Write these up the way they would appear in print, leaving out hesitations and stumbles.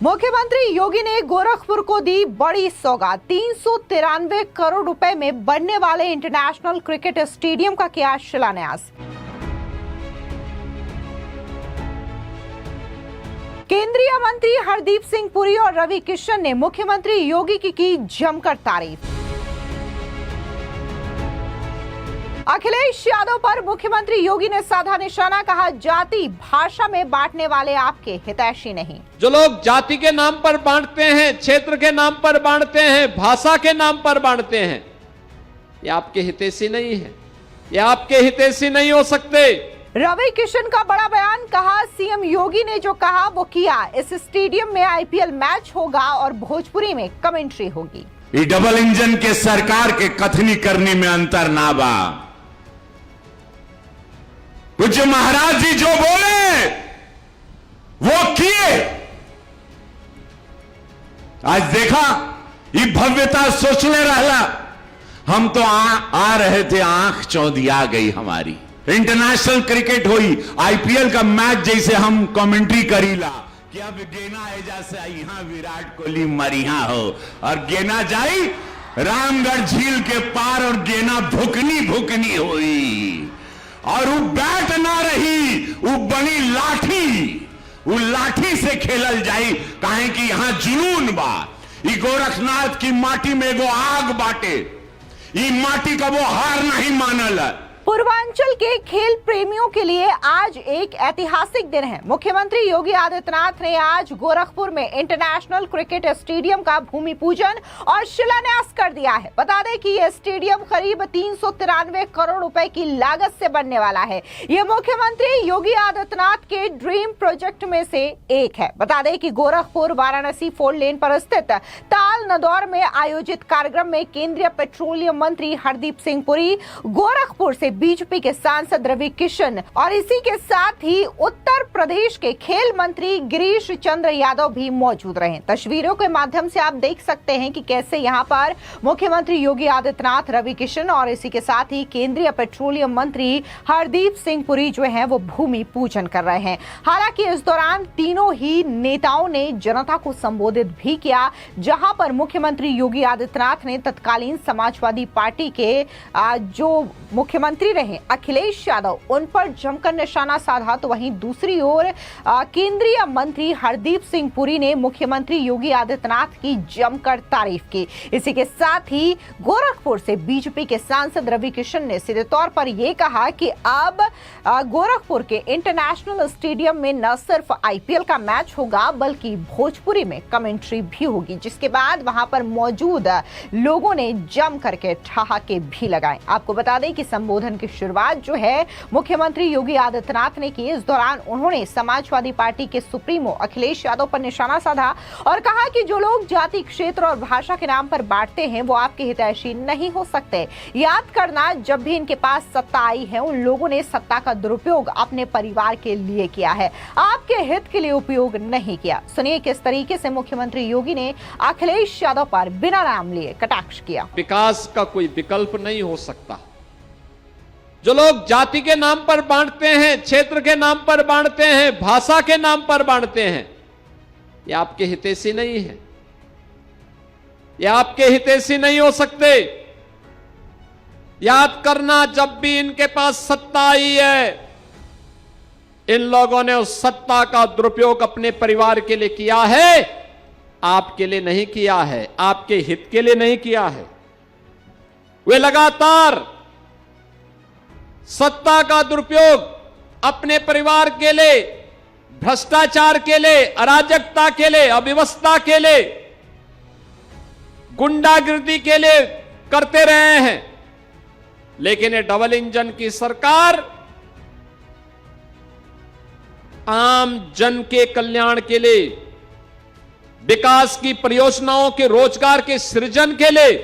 मुख्यमंत्री योगी ने गोरखपुर को दी बड़ी सौगात। 393 करोड़ रुपए में बनने वाले इंटरनेशनल क्रिकेट स्टेडियम का किया शिलान्यास। केंद्रीय मंत्री हरदीप सिंह पुरी और रवि किशन ने मुख्यमंत्री योगी की जमकर तारीफ। अखिलेश यादव पर मुख्यमंत्री योगी ने साधा निशाना, कहा जाति भाषा में बांटने वाले आपके हितैषी नहीं। जो लोग जाति के नाम पर बांटते हैं, क्षेत्र के नाम पर बांटते हैं, भाषा के नाम पर बांटते हैं, ये आपके हितैषी नहीं है, ये आपके हितैषी नहीं हो सकते। रवि किशन का बड़ा बयान, कहा सीएम योगी ने जो कहा वो किया। इस स्टेडियम में आईपीएल मैच होगा और भोजपुरी में कमेंट्री होगी। ये डबल इंजन के सरकार के कथनी करने में अंतर ना बा। कुछ महाराज जी जो बोले वो किए। आज देखा ये भव्यता सोचने रहला, हम तो आ रहे थे, आंख चौंधिया गई हमारी। इंटरनेशनल क्रिकेट हुई, आईपीएल का मैच जैसे हम कमेंट्री करीला कि अब गेना एजा से यहाँ विराट कोहली मरिया हो और गेना जाई रामगढ़ झील के पार और गेना भुकनी भुकनी हुई और वो बैट ना रही, वो बनी लाठी, वो लाठी से खेलल जाई। काहे कि यहां जुनून बा। ये गोरखनाथ की माटी में वो आग बाटे, ये माटी का वो हार नहीं मानल है। पूर्वांचल के खेल प्रेमियों के लिए आज एक ऐतिहासिक दिन है। मुख्यमंत्री योगी आदित्यनाथ ने आज गोरखपुर में इंटरनेशनल क्रिकेट स्टेडियम का भूमि पूजन और शिलान्यास कर दिया है। बता दें कि यह स्टेडियम करीब 393 करोड़ रुपए की लागत से बनने वाला है। यह मुख्यमंत्री योगी आदित्यनाथ के ड्रीम प्रोजेक्ट में से एक है। बता दें कि गोरखपुर वाराणसी 4 लेन पर स्थित ताल नदौर में आयोजित कार्यक्रम में केंद्रीय पेट्रोलियम मंत्री हरदीप सिंह पुरी, गोरखपुर से बीजेपी के सांसद रवि किशन और इसी के साथ ही उत्तर प्रदेश के खेल मंत्री गिरीश चंद्र यादव भी मौजूद रहे। तस्वीरों के माध्यम से आप देख सकते हैं कि कैसे यहां पर मुख्यमंत्री योगी आदित्यनाथ, रवि किशन और इसी के साथ ही केंद्रीय पेट्रोलियम मंत्री हरदीप सिंह पुरी जो हैं वो भूमि पूजन कर रहे हैं। हालांकि इस दौरान तीनों ही नेताओं ने जनता को संबोधित भी किया, जहां पर मुख्यमंत्री योगी आदित्यनाथ ने तत्कालीन समाजवादी पार्टी के जो मुख्यमंत्री रहे अखिलेश यादव, उन पर जमकर निशाना साधा, तो वहीं दूसरी ओर केंद्रीय मंत्री हरदीप सिंह पुरी ने मुख्यमंत्री योगी आदित्यनाथ की जमकर तारीफ की। इसी के साथ ही गोरखपुर से बीजेपी के सांसद रवि किशन ने सीधे तौर पर यह कहा कि अब गोरखपुर के इंटरनेशनल स्टेडियम में न सिर्फ आईपीएल का मैच होगा बल्कि भोजपुरी में कमेंट्री भी होगी, जिसके बाद वहां पर मौजूद लोगों ने जम करके ठहाके भी लगाए। आपको बता दें कि संबोधन की शुरुआत जो है मुख्यमंत्री योगी आदित्यनाथ ने की। इस दौरान उन्होंने समाजवादी पार्टी के सुप्रीमो अखिलेश यादव पर निशाना साधा और कहा कि जो लोग जाति, क्षेत्र और भाषा के नाम पर बांटते हैं वो आपके हितैषी नहीं हो सकते। याद करना, जब भी इनके पास सत्ता आई है उन लोगों ने सत्ता का दुरुपयोग अपने परिवार के लिए किया है, आपके हित के लिए उपयोग नहीं किया। सुनिए किस तरीके से मुख्यमंत्री योगी ने अखिलेश यादव पर बिना नाम लिए कटाक्ष किया। विकास का कोई विकल्प नहीं हो सकता। जो लोग जाति के नाम पर बांटते हैं, क्षेत्र के नाम पर बांटते हैं, भाषा के नाम पर बांटते हैं, ये आपके हितैषी नहीं है, ये आपके हितैषी नहीं हो सकते। याद करना, जब भी इनके पास सत्ता आई है, इन लोगों ने उस सत्ता का दुरुपयोग अपने परिवार के लिए किया है, आपके लिए नहीं किया है, आपके हित के लिए नहीं किया है। वे लगातार सत्ता का दुरुपयोग अपने परिवार के लिए, भ्रष्टाचार के लिए, अराजकता के लिए, अव्यवस्था के लिए, गुंडागिर्दी के लिए करते रहे हैं। लेकिन ये डबल इंजन की सरकार आम जन के कल्याण के लिए, विकास की परियोजनाओं के, रोजगार के सृजन के लिए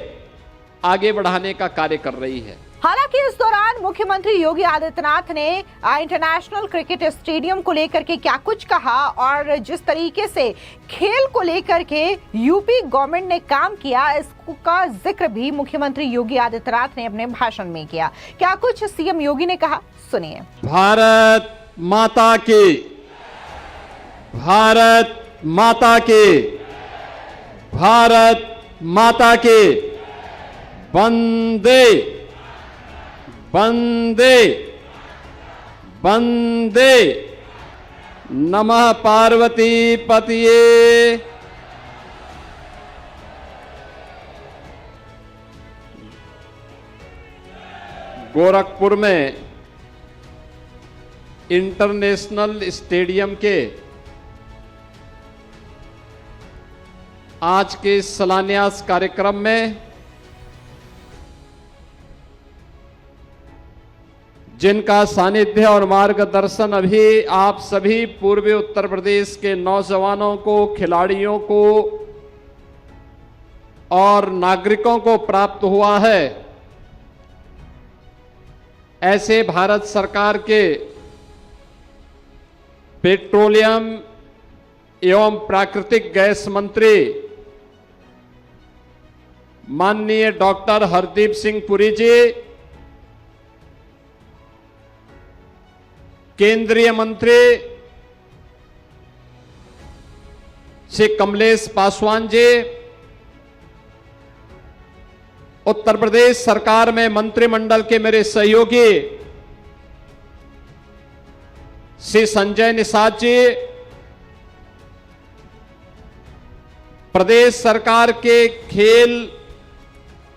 आगे बढ़ाने का कार्य कर रही है। हालांकि इस दौरान मुख्यमंत्री योगी आदित्यनाथ ने इंटरनेशनल क्रिकेट स्टेडियम को लेकर के क्या कुछ कहा और जिस तरीके से खेल को लेकर के यूपी गवर्नमेंट ने काम किया, इसका जिक्र भी मुख्यमंत्री योगी आदित्यनाथ ने अपने भाषण में किया। क्या कुछ सीएम योगी ने कहा, सुनिए। भारत माता की, भारत माता की, भारत माता की। वंदे वंदे वंदे। नमः पार्वती पतिये। गोरखपुर में इंटरनेशनल स्टेडियम के आज के शिलान्यास कार्यक्रम में जिनका सानिध्य और मार्गदर्शन अभी आप सभी पूर्वी उत्तर प्रदेश के नौजवानों को, खिलाड़ियों को और नागरिकों को प्राप्त हुआ है, ऐसे भारत सरकार के पेट्रोलियम एवं प्राकृतिक गैस मंत्री माननीय डॉक्टर हरदीप सिंह पुरी जी, केंद्रीय मंत्री श्री कमलेश पासवान जी, उत्तर प्रदेश सरकार में मंत्रिमंडल के मेरे सहयोगी श्री संजय निषाद जी, प्रदेश सरकार के खेल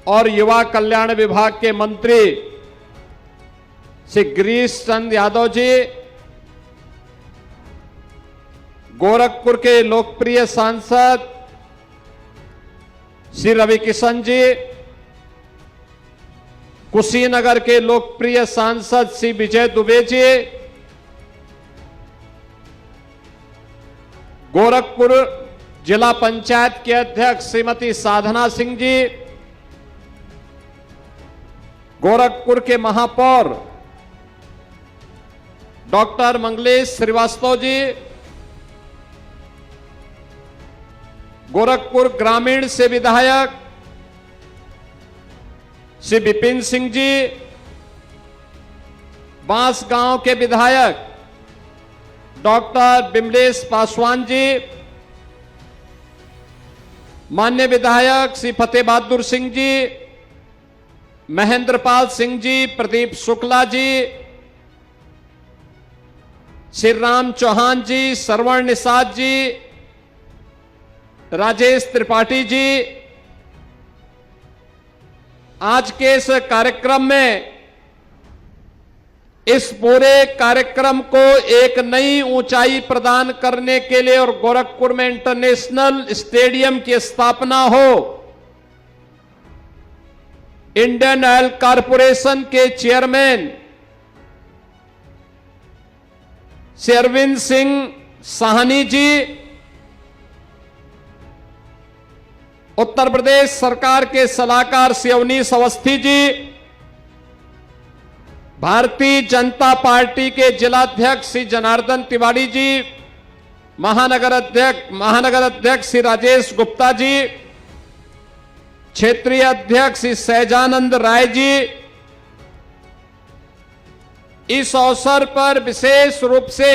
और युवा कल्याण विभाग के मंत्री श्री गिरीश चंद्र यादव जी, गोरखपुर के लोकप्रिय सांसद श्री रवि किशन जी, कुशीनगर के लोकप्रिय सांसद श्री विजय दुबे जी, गोरखपुर जिला पंचायत के अध्यक्ष श्रीमती साधना सिंह जी, गोरखपुर के महापौर डॉक्टर मंगलेश श्रीवास्तव जी, गोरखपुर ग्रामीण से विधायक श्री विपिन सिंह जी, बांसगांव के विधायक डॉक्टर बिमलेश पासवान जी, माननीय विधायक श्री फतेह बहादुर सिंह जी, महेंद्रपाल सिंह जी, प्रदीप शुक्ला जी, श्री राम चौहान जी, श्रवण निषाद जी, राजेश त्रिपाठी जी, आज के इस कार्यक्रम में इस पूरे कार्यक्रम को एक नई ऊंचाई प्रदान करने के लिए और गोरखपुर में इंटरनेशनल स्टेडियम की स्थापना हो, इंडियन ऑयल कॉरपोरेशन के चेयरमैन श्री अरविंद सिंह साहनी जी, उत्तर प्रदेश सरकार के सलाहकार श्री अवनीश अवस्थी जी, भारतीय जनता पार्टी के जिलाध्यक्ष श्री जनार्दन तिवारी जी, महानगर अध्यक्ष श्री राजेश गुप्ता जी, क्षेत्रीय अध्यक्ष श्री सहजानंद राय जी, इस अवसर पर विशेष रूप से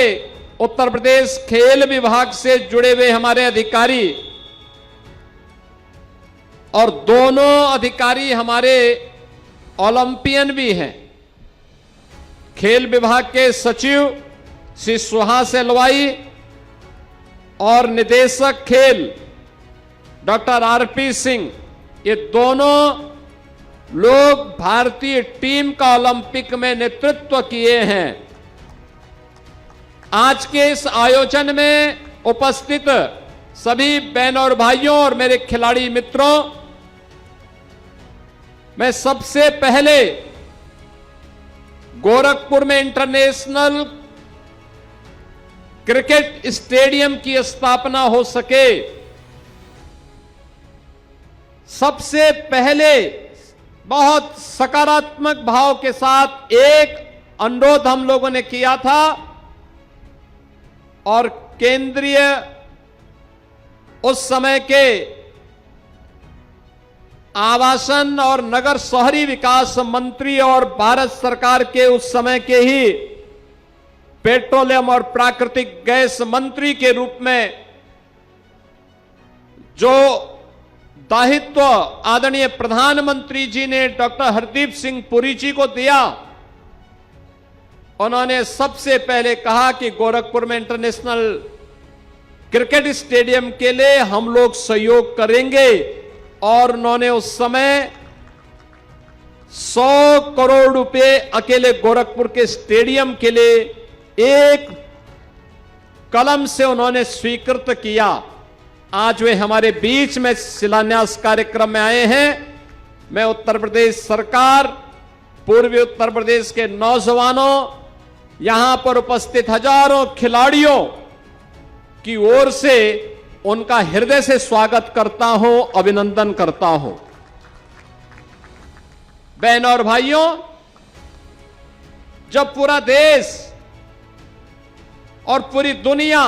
उत्तर प्रदेश खेल विभाग से जुड़े हुए हमारे अधिकारी और दोनों अधिकारी हमारे ओलंपियन भी हैं। खेल विभाग के सचिव श्री सुहास एलवाई और निदेशक खेल डॉक्टर आरपी सिंह, ये दोनों लोग भारतीय टीम का ओलंपिक में नेतृत्व किए हैं। आज के इस आयोजन में उपस्थित सभी बहनों और भाइयों और मेरे खिलाड़ी मित्रों, मैं सबसे पहले गोरखपुर में इंटरनेशनल क्रिकेट स्टेडियम की स्थापना हो सके, सबसे पहले बहुत सकारात्मक भाव के साथ एक अनुरोध हम लोगों ने किया था और केंद्रीय उस समय के आवासन और नगर शहरी विकास मंत्री और भारत सरकार के उस समय के ही पेट्रोलियम और प्राकृतिक गैस मंत्री के रूप में जो दायित्व आदरणीय प्रधानमंत्री जी ने डॉक्टर हरदीप सिंह पुरी जी को दिया, उन्होंने सबसे पहले कहा कि गोरखपुर में इंटरनेशनल क्रिकेट स्टेडियम के लिए हम लोग सहयोग करेंगे, और उन्होंने उस समय 100 करोड़ रुपए अकेले गोरखपुर के स्टेडियम के लिए एक कलम से उन्होंने स्वीकृत किया। आज वे हमारे बीच में शिलान्यास कार्यक्रम में आए हैं। मैं उत्तर प्रदेश सरकार, पूर्वी उत्तर प्रदेश के नौजवानों, यहां पर उपस्थित हजारों खिलाड़ियों की ओर से उनका हृदय से स्वागत करता हूं, अभिनंदन करता हूं। बहनों और भाइयों, जब पूरा देश और पूरी दुनिया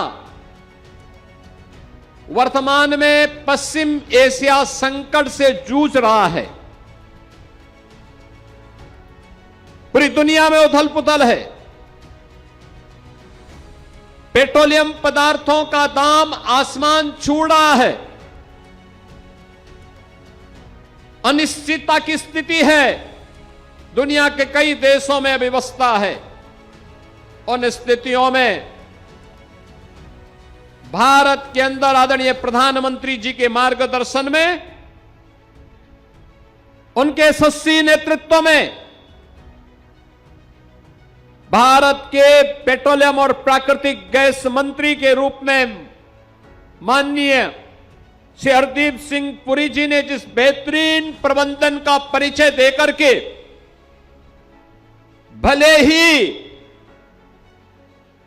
वर्तमान में पश्चिम एशिया संकट से जूझ रहा है, पूरी दुनिया में उथल पुथल है, पेट्रोलियम पदार्थों का दाम आसमान छू रहा है, अनिश्चितता की स्थिति है, दुनिया के कई देशों में अव्यवस्था है। उन स्थितियों में भारत के अंदर आदरणीय प्रधानमंत्री जी के मार्गदर्शन में, उनके यशस्वी नेतृत्व में भारत के पेट्रोलियम और प्राकृतिक गैस मंत्री के रूप में माननीय श्री हरदीप सिंह पुरी जी ने जिस बेहतरीन प्रबंधन का परिचय देकर के, भले ही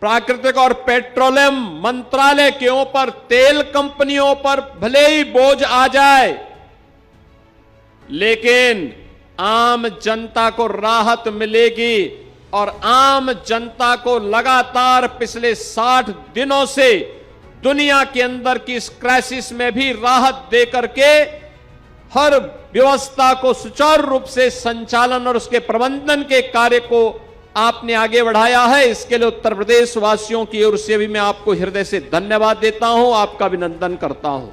प्राकृतिक और पेट्रोलियम मंत्रालय के ऊपर, तेल कंपनियों पर भले ही बोझ आ जाए, लेकिन आम जनता को राहत मिलेगी। और आम जनता को लगातार पिछले 60 दिनों से दुनिया के अंदर की इस क्राइसिस में भी राहत देकर के हर व्यवस्था को सुचारू रूप से संचालन और उसके प्रबंधन के कार्य को आपने आगे बढ़ाया है। इसके लिए उत्तर प्रदेश वासियों की ओर से भी मैं आपको हृदय से धन्यवाद देता हूं, आपका अभिनंदन करता हूं।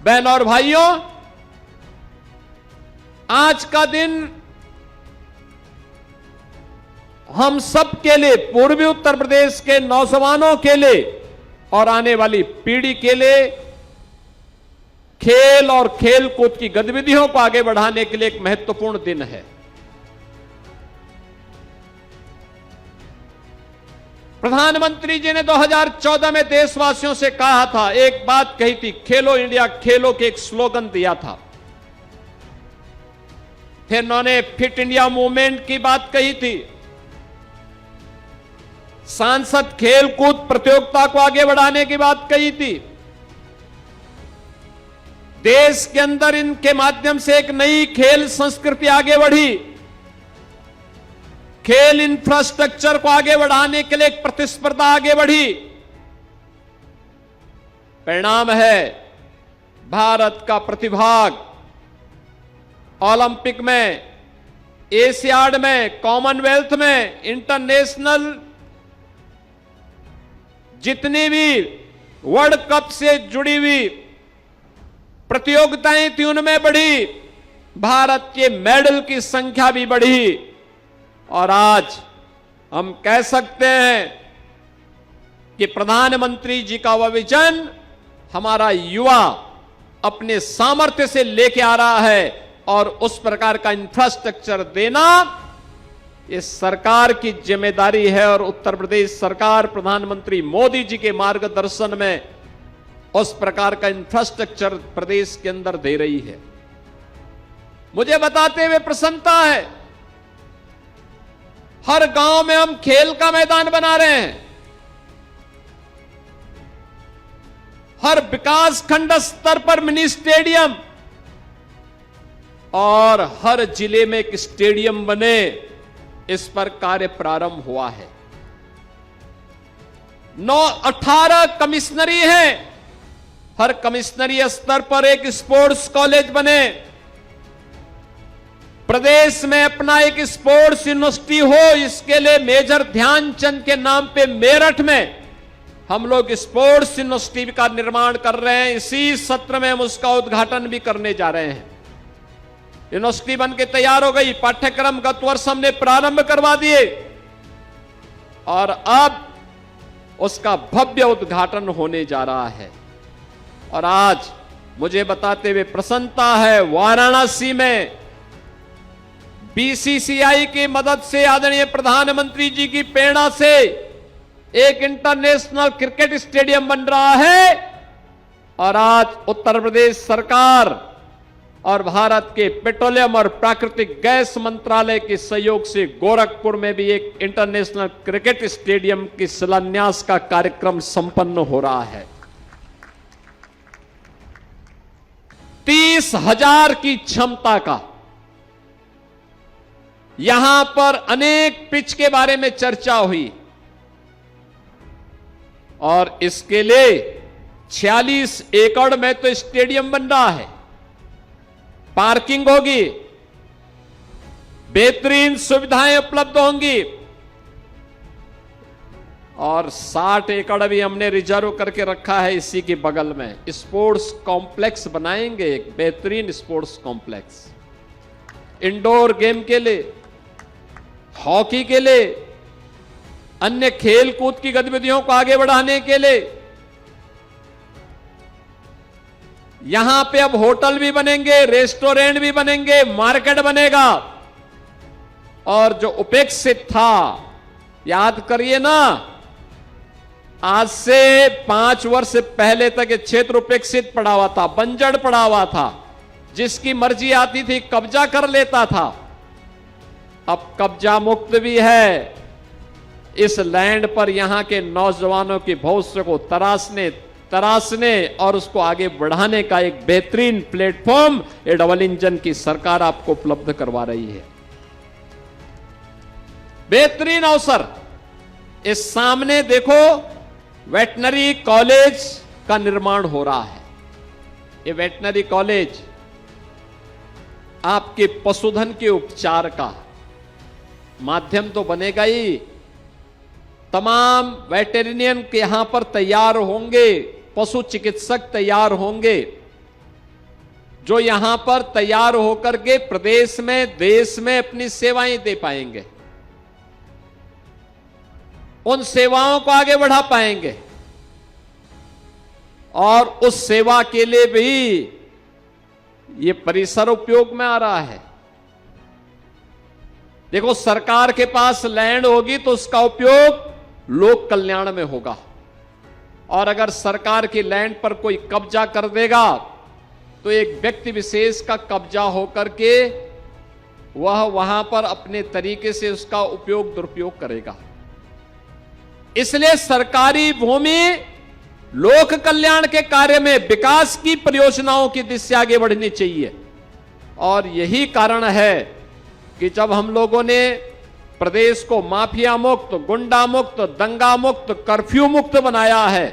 बहनों और भाइयों, आज का दिन हम सब के लिए, पूर्वी उत्तर प्रदेश के नौजवानों के लिए और आने वाली पीढ़ी के लिए खेल और खेल कूद की गतिविधियों को आगे बढ़ाने के लिए एक महत्वपूर्ण दिन है। प्रधानमंत्री जी ने 2014 में देशवासियों से कहा था, एक बात कही थी, खेलो इंडिया खेलो के एक स्लोगन दिया था। फिर उन्होंने फिट इंडिया मूवमेंट की बात कही थी, सांसद खेल कूद प्रतियोगिता को आगे बढ़ाने की बात कही थी। देश के अंदर इनके माध्यम से एक नई खेल संस्कृति आगे बढ़ी, खेल इंफ्रास्ट्रक्चर को आगे बढ़ाने के लिए एक प्रतिस्पर्धा आगे बढ़ी। परिणाम है भारत का प्रतिभाग ओलंपिक में, एशियाड में, कॉमनवेल्थ में, इंटरनेशनल जितनी भी वर्ल्ड कप से जुड़ी हुई प्रतियोगिताएं थी उनमें बढ़ी, भारत के मेडल की संख्या भी बढ़ी। और आज हम कह सकते हैं कि प्रधानमंत्री जी का वह विजन हमारा युवा अपने सामर्थ्य से लेके आ रहा है, और उस प्रकार का इंफ्रास्ट्रक्चर देना इस सरकार की जिम्मेदारी है। और उत्तर प्रदेश सरकार प्रधानमंत्री मोदी जी के मार्गदर्शन में उस प्रकार का इंफ्रास्ट्रक्चर प्रदेश के अंदर दे रही है। मुझे बताते हुए प्रसन्नता है, हर गांव में हम खेल का मैदान बना रहे हैं, हर विकास खंड स्तर पर मिनी स्टेडियम, और हर जिले में एक स्टेडियम बने, इस पर कार्य प्रारंभ हुआ है। 18 कमिश्नरी है, हर कमिश्नरी स्तर पर एक स्पोर्ट्स कॉलेज बने, प्रदेश में अपना एक स्पोर्ट्स यूनिवर्सिटी हो। इसके लिए मेजर ध्यानचंद के नाम पे मेरठ में हम लोग स्पोर्ट्स यूनिवर्सिटी का निर्माण कर रहे हैं। इसी सत्र में हम उसका उद्घाटन भी करने जा रहे हैं। यूनिवर्सिटी बन के तैयार हो गई, पाठ्यक्रम गत वर्ष हमने प्रारंभ करवा दिए और अब उसका भव्य उद्घाटन होने जा रहा है। और आज मुझे बताते हुए प्रसन्नता है, वाराणसी में बीसीसीआई की मदद से, आदरणीय प्रधानमंत्री जी की प्रेरणा से एक इंटरनेशनल क्रिकेट स्टेडियम बन रहा है। और आज उत्तर प्रदेश सरकार और भारत के पेट्रोलियम और प्राकृतिक गैस मंत्रालय के सहयोग से गोरखपुर में भी एक इंटरनेशनल क्रिकेट स्टेडियम की शिलान्यास का कार्यक्रम संपन्न हो रहा है। 30,000 की क्षमता का। यहां पर अनेक पिच के बारे में चर्चा हुई और इसके लिए 46 एकड़ में तो स्टेडियम बन रहा है। पार्किंग होगी, बेहतरीन सुविधाएं उपलब्ध होंगी और 60 एकड़ भी हमने रिजर्व करके रखा है। इसी के बगल में स्पोर्ट्स कॉम्प्लेक्स बनाएंगे, एक बेहतरीन स्पोर्ट्स कॉम्प्लेक्स, इंडोर गेम के लिए, हॉकी के लिए, अन्य खेल कूद की गतिविधियों को आगे बढ़ाने के लिए। यहां पे अब होटल भी बनेंगे, रेस्टोरेंट भी बनेंगे, मार्केट बनेगा। और जो उपेक्षित था, याद करिए ना, आज से 5 वर्ष पहले तक ये क्षेत्र उपेक्षित पड़ा हुआ था, बंजर पड़ा हुआ था, जिसकी मर्जी आती थी कब्जा कर लेता था। अब कब्जा मुक्त भी है। इस लैंड पर यहां के नौजवानों के भविष्य को तराशने और उसको आगे बढ़ाने का एक बेहतरीन प्लेटफॉर्म ये डबल इंजन की सरकार आपको उपलब्ध करवा रही है। बेहतरीन अवसर। इस सामने देखो, वेटनरी कॉलेज का निर्माण हो रहा है। ये वेटनरी कॉलेज आपके पशुधन के उपचार का माध्यम तो बनेगा ही। तमाम वेटेरिनियन के यहां पर तैयार होंगे, पशु चिकित्सक तैयार होंगे, जो यहां पर तैयार होकर के प्रदेश में, देश में अपनी सेवाएं दे पाएंगे, उन सेवाओं को आगे बढ़ा पाएंगे। और उस सेवा के लिए भी ये परिसर उपयोग में आ रहा है। देखो, सरकार के पास लैंड होगी तो उसका उपयोग लोक कल्याण में होगा। और अगर सरकार की लैंड पर कोई कब्जा कर देगा तो एक व्यक्ति विशेष का कब्जा होकर के वह वहां पर अपने तरीके से उसका उपयोग दुरुपयोग करेगा। इसलिए सरकारी भूमि लोक कल्याण के कार्य में, विकास की परियोजनाओं की दिशा से आगे बढ़नी चाहिए। और यही कारण है कि जब हम लोगों ने प्रदेश को माफिया मुक्त, गुंडा मुक्त, दंगा मुक्त, कर्फ्यू मुक्त बनाया है,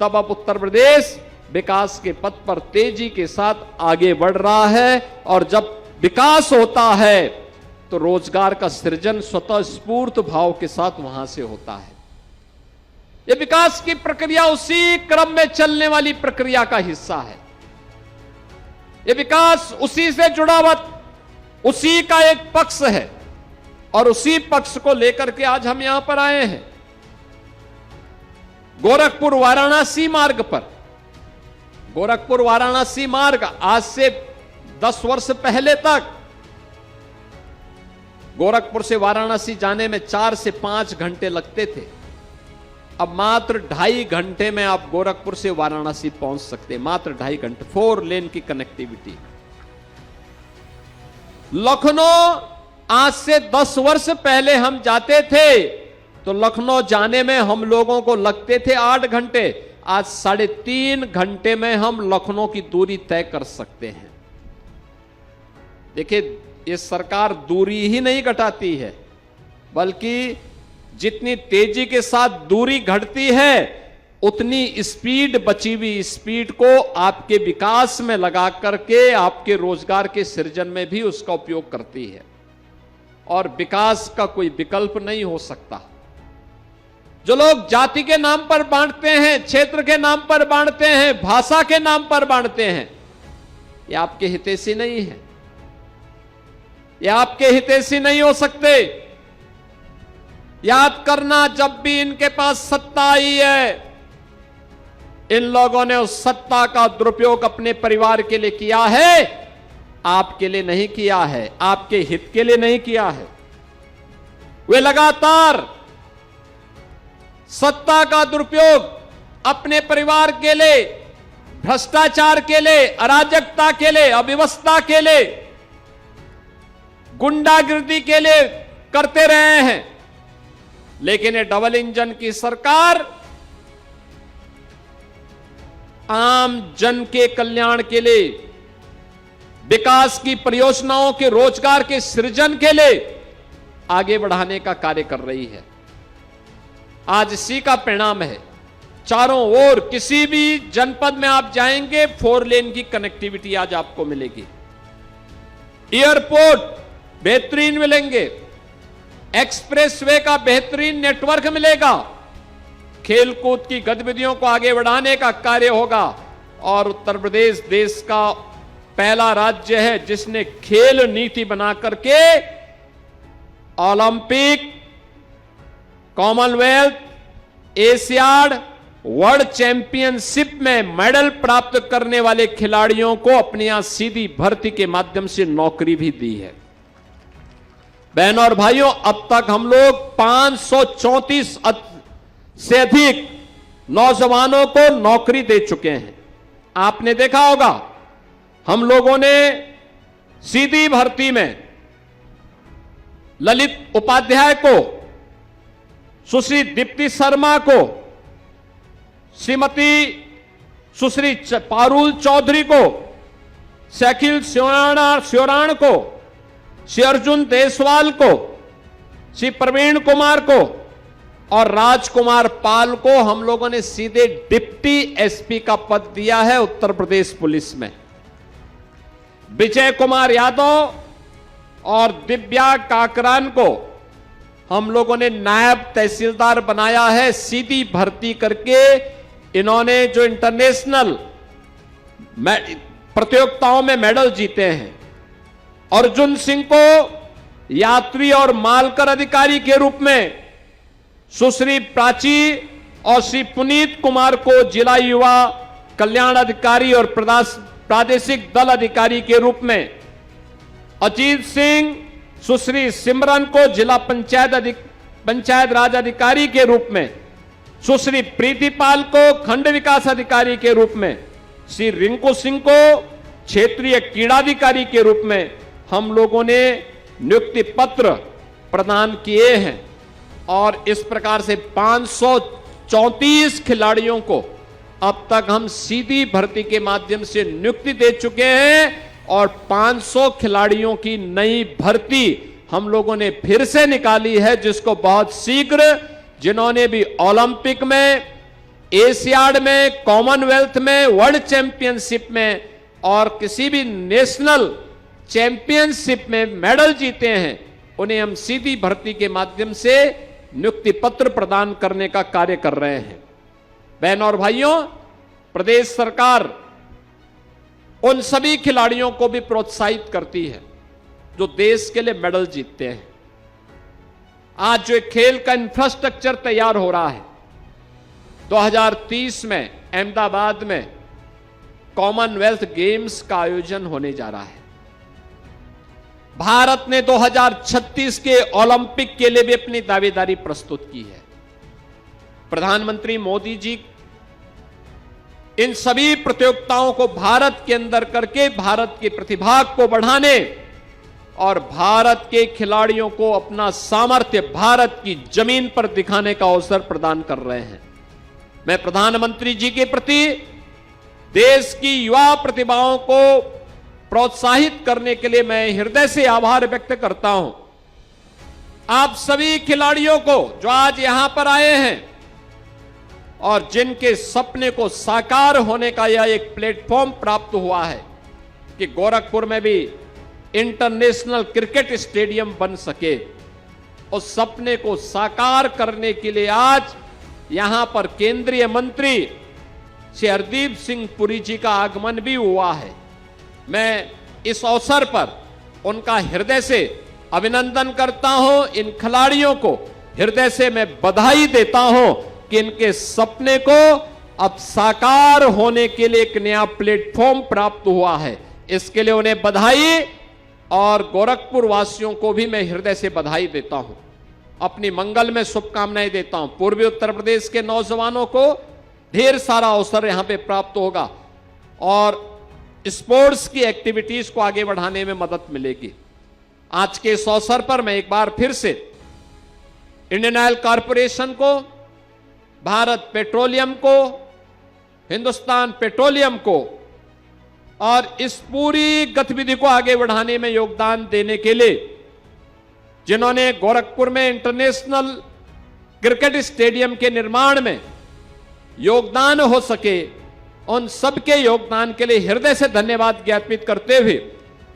तब अब उत्तर प्रदेश विकास के पथ पर तेजी के साथ आगे बढ़ रहा है। और जब विकास होता है तो रोजगार का सृजन स्वतः स्फूर्त भाव के साथ वहां से होता है। यह विकास की प्रक्रिया उसी क्रम में चलने वाली प्रक्रिया का हिस्सा है। यह विकास उसी से जुड़ा हुआ, उसी का एक पक्ष है और उसी पक्ष को लेकर के आज हम यहां पर आए हैं। गोरखपुर वाराणसी मार्ग पर, गोरखपुर वाराणसी मार्ग आज से 10 वर्ष पहले तक गोरखपुर से वाराणसी जाने में 4 से 5 घंटे लगते थे। अब मात्र 2.5 घंटे में आप गोरखपुर से वाराणसी पहुंच सकते हैं, मात्र 2.5 घंटे। 4 लेन की कनेक्टिविटी। लखनऊ आज से 10 वर्ष पहले हम जाते थे तो लखनऊ जाने में हम लोगों को लगते थे 8 घंटे। आज 3.5 घंटे में हम लखनऊ की दूरी तय कर सकते हैं। देखिए, ये सरकार दूरी ही नहीं घटाती है, बल्कि जितनी तेजी के साथ दूरी घटती है उतनी स्पीड, बची हुई स्पीड को आपके विकास में लगा करके आपके रोजगार के सृजन में भी उसका उपयोग करती है। और विकास का कोई विकल्प नहीं हो सकता। जो लोग जाति के नाम पर बांटते हैं, क्षेत्र के नाम पर बांटते हैं, भाषा के नाम पर बांटते हैं, ये आपके हितैषी नहीं है, ये आपके हितैषी नहीं हो सकते। याद करना, जब भी इनके पास सत्ता आई है, इन लोगों ने उस सत्ता का दुरुपयोग अपने परिवार के लिए किया है, आपके लिए नहीं किया है, आपके हित के लिए नहीं किया है। वे लगातार सत्ता का दुरुपयोग अपने परिवार के लिए, भ्रष्टाचार के लिए, अराजकता के लिए, अव्यवस्था के लिए, गुंडागिर्दी के लिए करते रहे हैं। लेकिन ये डबल इंजन की सरकार आम जन के कल्याण के लिए, विकास की परियोजनाओं के, रोजगार के सृजन के लिए आगे बढ़ाने का कार्य कर रही है। आज इसी का परिणाम है। चारों ओर किसी भी जनपद में आप जाएंगे, 4 लेन की कनेक्टिविटी आज आपको मिलेगी। एयरपोर्ट बेहतरीन मिलेंगे, एक्सप्रेसवे का बेहतरीन नेटवर्क मिलेगा, खेलकूद की गतिविधियों को आगे बढ़ाने का कार्य होगा। और उत्तर प्रदेश देश का पहला राज्य है जिसने खेल नीति बना करके Olympic, Commonwealth, Asiad, world championship में मेडल प्राप्त करने वाले खिलाड़ियों को अपने यहां सीधी भर्ती के माध्यम से नौकरी भी दी है। बहनों और भाइयों, अब तक हम लोग 534 से अधिक नौजवानों को नौकरी दे चुके हैं। आपने देखा होगा, हम लोगों ने सीधी भर्ती में ललित उपाध्याय को, सुश्री दीप्ति शर्मा को, श्रीमती सुश्री पारुल चौधरी को, शकील स्योराण को, श्री अर्जुन देसवाल को, श्री प्रवीण कुमार को और राजकुमार पाल को हम लोगों ने सीधे डिप्टी एसपी का पद दिया है उत्तर प्रदेश पुलिस में। विजय कुमार यादव और दिव्या काकरान को हम लोगों ने नायब तहसीलदार बनाया है, सीधी भर्ती करके। इन्होंने जो इंटरनेशनल प्रतियोगिताओं में मेडल जीते हैं। अर्जुन सिंह को यात्री और मालकर अधिकारी के रूप में, सुश्री प्राची और श्री पुनीत कुमार को जिला युवा कल्याण अधिकारी और प्रादेशिक दल अधिकारी के रूप में, अजीत सिंह, सुश्री सिमरन को जिला पंचायत राज अधिकारी के रूप में, सुश्री प्रीतिपाल को खंड विकास अधिकारी के रूप में, श्री रिंकू सिंह को क्षेत्रीय क्रीड़ाधिकारी के रूप में हम लोगों ने नियुक्ति पत्र प्रदान किए हैं। और इस प्रकार से 534 खिलाड़ियों को अब तक हम सीधी भर्ती के माध्यम से नियुक्ति दे चुके हैं। और 500 खिलाड़ियों की नई भर्ती हम लोगों ने फिर से निकाली है, जिसको बहुत शीघ्र, जिन्होंने भी ओलंपिक में, एशियाड में, कॉमनवेल्थ में, वर्ल्ड चैंपियनशिप में और किसी भी नेशनल चैंपियनशिप में मेडल जीते हैं, उन्हें हम सीधी भर्ती के माध्यम से नियुक्ति पत्र प्रदान करने का कार्य कर रहे हैं। बहनों और भाइयों, प्रदेश सरकार उन सभी खिलाड़ियों को भी प्रोत्साहित करती है जो देश के लिए मेडल जीतते हैं। आज जो खेल का इंफ्रास्ट्रक्चर तैयार हो रहा है, 2030 में अहमदाबाद में कॉमनवेल्थ गेम्स का आयोजन होने जा रहा है। भारत ने 2036 के ओलंपिक के लिए भी अपनी दावेदारी प्रस्तुत की है। प्रधानमंत्री मोदी जी इन सभी प्रतियोगिताओं को भारत के अंदर करके भारत की प्रतिभा को बढ़ाने और भारत के खिलाड़ियों को अपना सामर्थ्य भारत की जमीन पर दिखाने का अवसर प्रदान कर रहे हैं। मैं प्रधानमंत्री जी के प्रति देश की युवा प्रतिभाओं को प्रोत्साहित करने के लिए मैं हृदय से आभार व्यक्त करता हूं। आप सभी खिलाड़ियों को जो आज यहां पर आए हैं और जिनके सपने को साकार होने का यह एक प्लेटफॉर्म प्राप्त हुआ है कि गोरखपुर में भी इंटरनेशनल क्रिकेट स्टेडियम बन सके, उस सपने को साकार करने के लिए आज यहां पर केंद्रीय मंत्री श्री हरदीप सिंह पुरी जी का आगमन भी हुआ है। मैं इस अवसर पर उनका हृदय से अभिनंदन करता हूं। इन खिलाड़ियों को हृदय से मैं बधाई देता हूं कि इनके सपने को अब साकार होने के लिए एक नया प्लेटफॉर्म प्राप्त हुआ है। इसके लिए उन्हें बधाई, और गोरखपुर वासियों को भी मैं हृदय से बधाई देता हूं, अपनी मंगल में शुभकामनाएं देता हूं। पूर्वी उत्तर प्रदेश के नौजवानों को ढेर सारा अवसर यहां पे प्राप्त होगा और स्पोर्ट्स की एक्टिविटीज को आगे बढ़ाने में मदद मिलेगी। आज के इस अवसर पर मैं एक बार फिर से इंडियन ऑयल कॉरपोरेशन को, भारत पेट्रोलियम को, हिंदुस्तान पेट्रोलियम को और इस पूरी गतिविधि को आगे बढ़ाने में योगदान देने के लिए जिन्होंने गोरखपुर में इंटरनेशनल क्रिकेट स्टेडियम के निर्माण में योगदान हो सके, उन सबके योगदान के लिए हृदय से धन्यवाद ज्ञापित करते हुए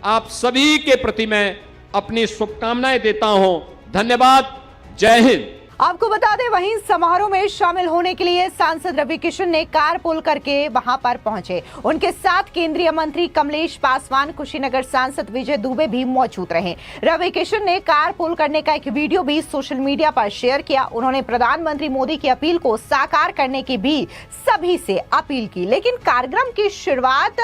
आप सभी के प्रति मैं अपनी शुभकामनाएं देता हूं। धन्यवाद। जय हिंद। आपको बता दें, वहीं समारोह में शामिल होने के लिए सांसद रवि किशन ने कारपूल करके वहां पर पहुंचे। उनके साथ केंद्रीय मंत्री कमलेश पासवान, कुशीनगर सांसद विजय दुबे भी मौजूद रहे। रवि किशन ने कारपूल करने का एक वीडियो भी सोशल मीडिया पर शेयर किया। उन्होंने प्रधानमंत्री मोदी की अपील को साकार करने की भी सभी से अपील की। लेकिन कार्यक्रम की शुरुआत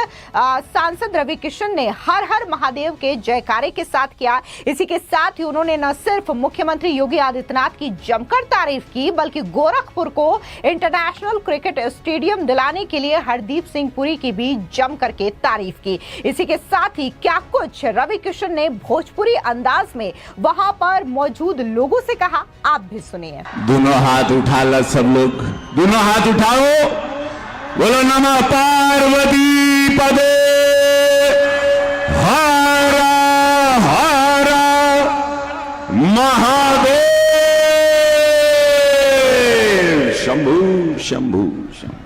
सांसद रवि किशन ने हर हर महादेव के जयकारे के साथ किया। इसी के साथ ही उन्होंने न सिर्फ मुख्यमंत्री योगी आदित्यनाथ की जमकर तारीफ की, बल्कि गोरखपुर को इंटरनेशनल क्रिकेट स्टेडियम दिलाने के लिए हरदीप सिंह पुरी की भी जमकर के तारीफ की। इसी के साथ ही क्या कुछ रवि किशन ने भोजपुरी अंदाज में वहां पर मौजूद लोगों से कहा, आप भी सुनिए। दोनों हाथ उठा लो सब लोग, दोनों हाथ उठाओ, बोलो नमः पार्वती पदे हर हर महादेव शंभू शंभू शंभू।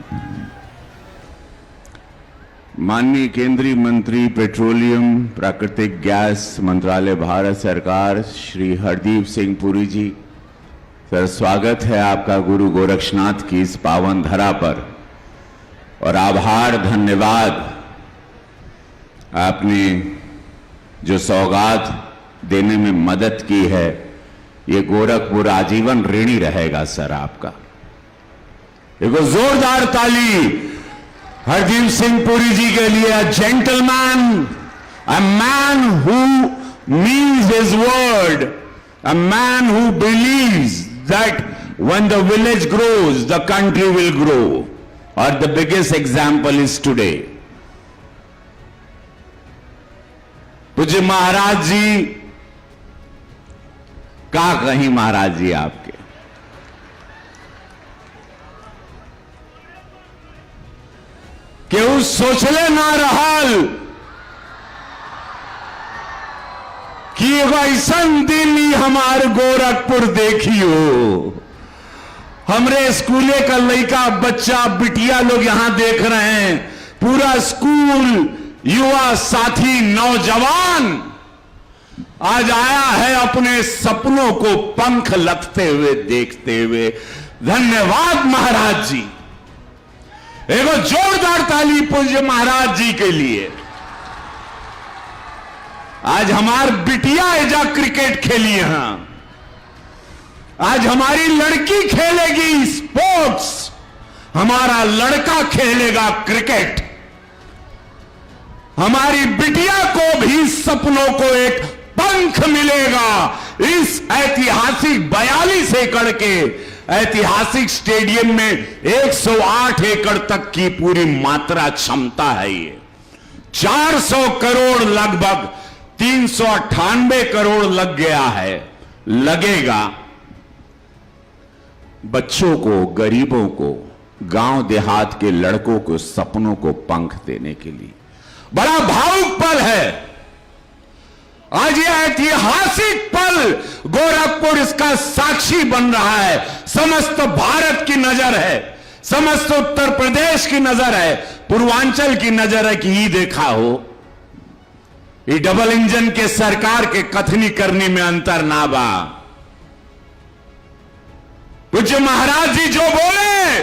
माननीय केंद्रीय मंत्री पेट्रोलियम प्राकृतिक गैस मंत्रालय भारत सरकार श्री हरदीप सिंह पुरी जी, सर स्वागत है आपका गुरु गोरक्षनाथ की इस पावन धरा पर, और आभार धन्यवाद, आपने जो सौगात देने में मदद की है, ये गोरखपुर आजीवन ऋणी रहेगा सर आपका। एक जोरदार ताली हरदीप सिंह पुरी जी के लिए। A gentleman, a man who means his word, a man who believes that when the village grows the country will grow, और the biggest example is today. पूज्य महाराज जी, का कहीं महाराज जी आपके, केहू सोचले ना रहल कि एगो ऐसन दिन ही हमार गोरखपुर देखियो। हमरे स्कूले का लड़का बच्चा बिटिया लोग यहां देख रहे हैं, पूरा स्कूल, युवा साथी, नौजवान आज आया है अपने सपनों को पंख लगते हुए देखते हुए। धन्यवाद महाराज जी, एगो जोरदार ताली पूज्य महाराज जी के लिए। आज हमार बिटिया एजा क्रिकेट खेली है, आज हमारी लड़की खेलेगी स्पोर्ट्स, हमारा लड़का खेलेगा क्रिकेट। हमारी बिटिया को भी सपनों को एक पंख मिलेगा। इस ऐतिहासिक 42 एकड़ के ऐतिहासिक स्टेडियम में 108 एकड़ तक की पूरी मात्रा क्षमता है। ये 400 करोड़, लगभग 398 करोड़ लग गया है, लगेगा। बच्चों को, गरीबों को, गांव देहात के लड़कों को सपनों को पंख देने के लिए बड़ा भावुक पल है आज। ये ऐतिहासिक पल गोरखपुर इसका साक्षी बन रहा है। समस्त भारत की नजर है, समस्त उत्तर प्रदेश की नजर है, पूर्वांचल की नजर है कि ये देखा हो, ये डबल इंजन के सरकार के कथनी करने में अंतर ना बा। पूज्य महाराज जी जो बोले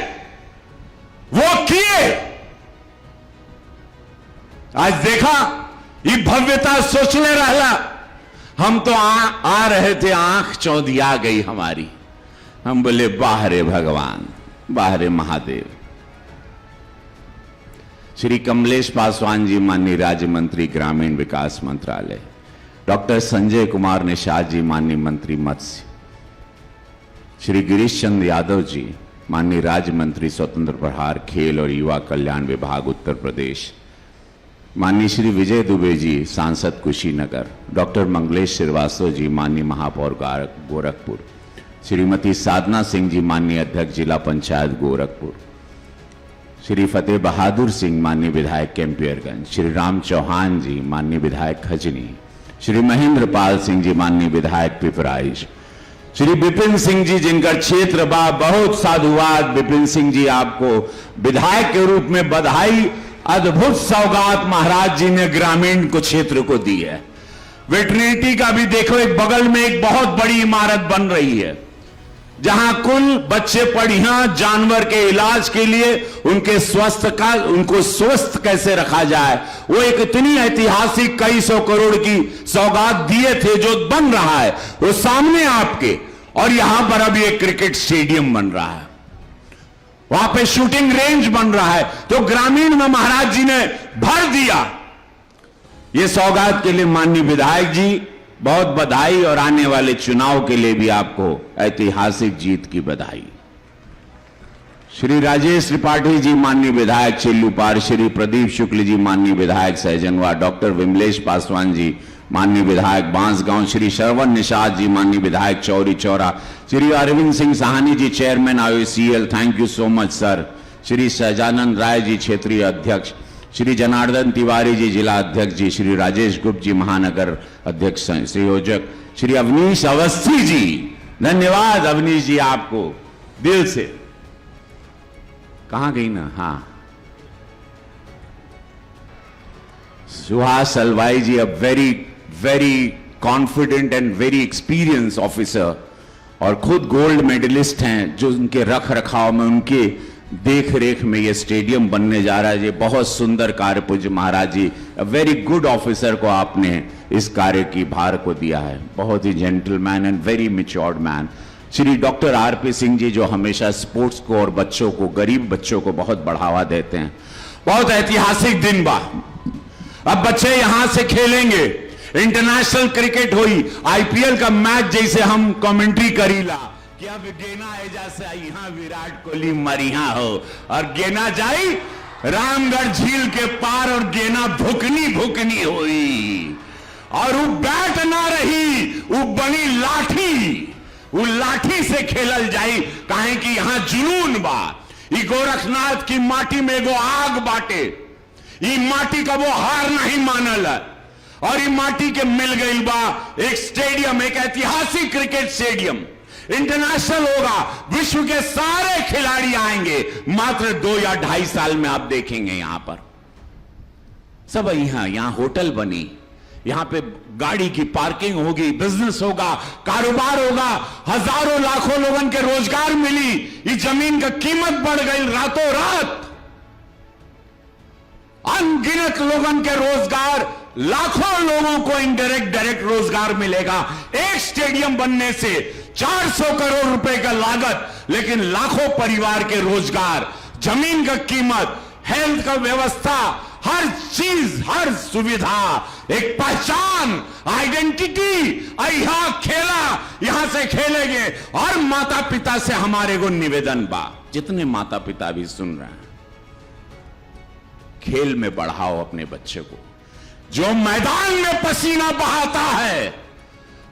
वो किए। आज देखा ये भव्यता सोचने रहला, हम तो आ रहे थे, आंख चौंधिया गई हमारी। हम बोले वाह रे भगवान, वाह रे महादेव। श्री कमलेश पासवान जी माननीय राज्य मंत्री ग्रामीण विकास मंत्रालय, डॉक्टर संजय कुमार निषाद जी माननीय मंत्री मत्स्य, श्री गिरीश चंद्र यादव जी माननीय राज्य मंत्री स्वतंत्र प्रहार खेल और युवा कल्याण विभाग उत्तर प्रदेश, माननीय श्री विजय दुबे जी सांसद कुशीनगर, डॉक्टर मंगलेश श्रीवास्तव जी माननीय महापौर गोरखपुर, श्रीमती साधना सिंह जी माननीय अध्यक्ष जिला पंचायत गोरखपुर, श्री फतेह बहादुर सिंह माननीय विधायक कैंपियरगंज, श्री राम चौहान जी माननीय विधायक खजनी, श्री महेंद्र पाल सिंह जी माननीय विधायक पिपराइच, श्री विपिन सिंह जी जिनका क्षेत्र बा, बहुत साधुवाद विपिन सिंह जी, आपको विधायक के रूप में बधाई। अद्भुत सौगात महाराज जी ने ग्रामीण को क्षेत्र को दी है। वेटरनिटी का भी देखो, एक बगल में एक बहुत बड़ी इमारत बन रही है जहां कुल बच्चे बढ़िया जानवर के इलाज के लिए उनको स्वस्थ कैसे रखा जाए, वो एक इतनी ऐतिहासिक कई सौ करोड़ की सौगात दिए थे जो बन रहा है वो सामने आपके। और यहां पर अभी एक क्रिकेट स्टेडियम बन रहा है, वहां पे शूटिंग रेंज बन रहा है। तो ग्रामीण में महाराज जी ने भर दिया। ये सौगात के लिए माननीय विधायक जी बहुत बधाई, और आने वाले चुनाव के लिए भी आपको ऐतिहासिक जीत की बधाई। श्री राजेश त्रिपाठी जी माननीय विधायक चिल्लूपार, श्री प्रदीप शुक्ल जी माननीय विधायक सहजनवा, डॉक्टर विमलेश पासवान जी माननीय विधायक बांसगांव, श्री श्रवण निषाद जी माननीय विधायक Chauri Chaura, Shri Arvind Singh Sahni ji chairman IOCL, thank you so much sir, Shri Sahjanand Rai ji क्षेत्रीय अध्यक्ष, श्री जनार्दन तिवारी जी जिला अध्यक्ष जी, श्री राजेश गुप्त जी महानगर अध्यक्ष संयोजक, श्री अवनीश अवस्थी जी, धन्यवाद अवनीश जी आपको दिल से। कहां गई ना, हाँ, Suhas L Y ji, a very confident and very experience officer, और खुद गोल्ड मेडलिस्ट हैं, जो उनके रख रखाव में, उनके देख रेख में ये स्टेडियम बनने जा रहा है। ये बहुत सुंदर कार्य पूज्य महाराज जी, वेरी गुड ऑफिसर को आपने इस कार्य की भार को दिया है, बहुत ही gentleman and very matured man. Shri doctor RP Singh ji जो हमेशा स्पोर्ट्स को और बच्चों को, गरीब बच्चों को बहुत बढ़ावा देते हैं। बहुत ऐतिहासिक दिन बा, अब बच्चे यहां से खेलेंगे, इंटरनेशनल क्रिकेट हुई, IPL का मैच जैसे हम कमेंट्री करीला कि अब गेना एजा से यहाँ विराट कोहली मरिया हो, और गेना जाई रामगढ़ झील के पार, और गेना भुकनी भुकनी हुई, और वो बैट ना रही, वो बनी लाठी, वो लाठी से खेलल जाई, काहे कि यहाँ जुनून बा। ये गोरखनाथ की माटी में वो आग बाटे, ये माटी का वो हार नहीं मानल है, और ये माटी के मिल गई बा एक स्टेडियम, एक ऐतिहासिक क्रिकेट स्टेडियम, इंटरनेशनल होगा, विश्व के सारे खिलाड़ी आएंगे। मात्र 2 या 2.5 साल में आप देखेंगे यहां पर सब, यहां होटल बनी, यहां पे गाड़ी की पार्किंग होगी, बिजनेस होगा, कारोबार होगा, हजारों लाखों लोगों के रोजगार मिली, ये जमीन का कीमत बढ़ गई रातों रात, अनगिनत लोगों के रोजगार, लाखों लोगों को इनडायरेक्ट डायरेक्ट रोजगार मिलेगा। एक स्टेडियम बनने से 400 करोड़ रुपए का लागत, लेकिन लाखों परिवार के रोजगार, जमीन का कीमत, हेल्थ का व्यवस्था, हर चीज, हर सुविधा, एक पहचान, आइडेंटिटी। यहां खेला, यहां से खेलेंगे। और माता पिता से हमारे को निवेदन बा, जितने माता पिता भी सुन रहे हैं, खेल में बढ़ाओ अपने बच्चे को। जो मैदान में पसीना बहाता है